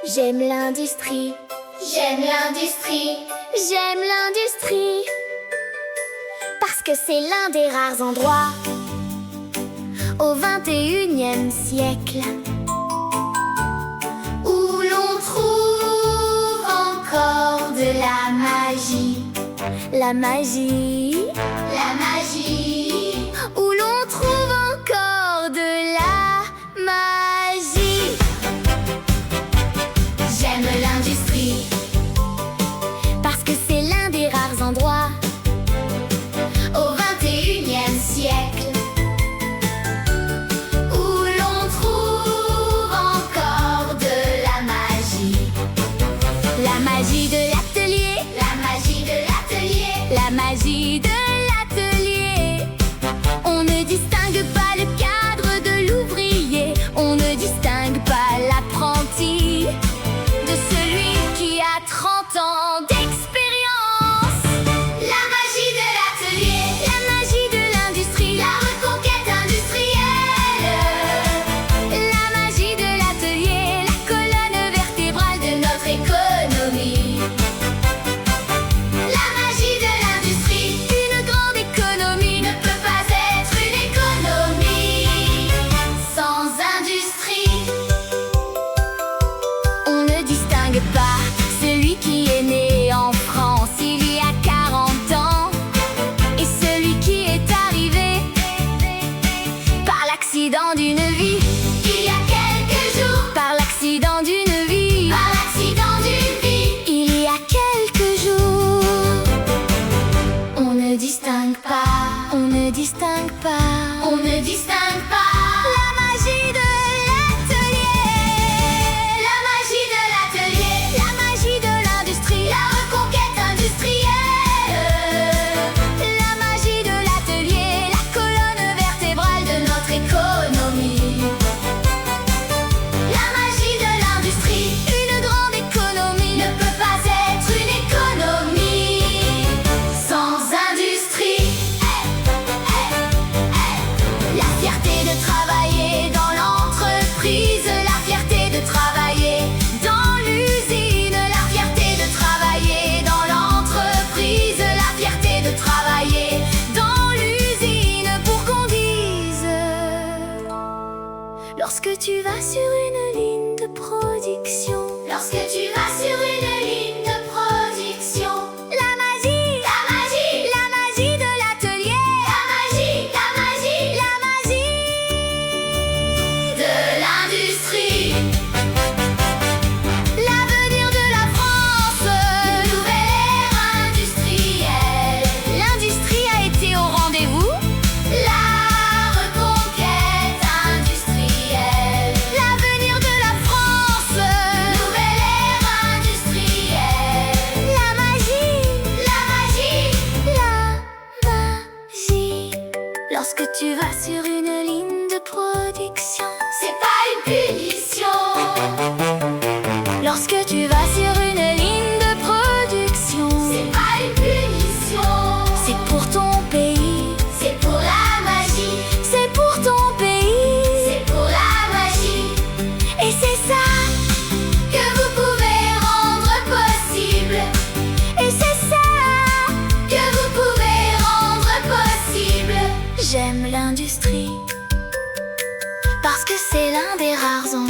J'aime l'industrie, J'aime l'industrie, j'aime l'industrie, parce que c'est l'un des rares endroits au 21e siècle où l'on trouve encore de la magie. la magie, La magie, où l'on trouve encore de la magie. j'aime l'industrie, Parce que c'est l'un des rares endroits au 21e siècle, où l'on trouve encore de la magie. la magie de l'atelier, La magie de l'atelier, la magie de l'atelier. On ne distingue pas le cadre de l'ouvrier, on ne distingue pas l'apprenti de celui qui a 30 ans d'expérience. la magie de l'atelier, La magie de l'industrie, la reconquête industrielle, la magie de l'atelier, la colonne vertébrale de notre économie. la magie de l'industrie Une grande économie ne peut pas être une économie sans industrie. On ne distingue pas celui qui est né en France il y a 40 ans et celui qui est arrivé par l'accident d'une vie, Il y a quelques jours, par l'accident d'une vie, par l'accident d'une vie, il y a quelques jours. On ne distingue pas, on ne distingue pas on ne distingue pas la magie de l'atelier, la magie de l'atelier, la magie de l'industrie, la reconquête industrielle, la magie de l'atelier, la colonne vertébrale de notre économie. la magie de l'industrie Une grande économie ne peut pas être une économie sans industrie. La fierté de travailler dans l'entreprise, la fierté de travailler dans l'usine, la fierté de travailler dans l'entreprise, la fierté de travailler dans l'usine pour qu'on dise lorsque tu vas sur une ligne de production, Lorsque tu vas sur une ligne de production, la magie, la magie, la magie de l'atelier, la magie, la magie la magie. de l'industrie, L'avenir de la France, nouvelle ère industrielle, l'industrie a été au rendez-vous. la reconquête industrielle, L'avenir de la France, nouvelle ère industrielle, la magie, la magie, la magie. Lorsque tu vas sur une ligne de production, c'est pas une punition. lorsque tu vas sur une ligne de production, C'est pas une punition, c'est pour ton pays, c'est pour la magie, c'est pour ton pays, c'est pour la magie et c'est ça, que vous pouvez rendre possible, et c'est ça. que vous pouvez rendre possible. J'aime l'industrie parce que c'est l'un des rares endroits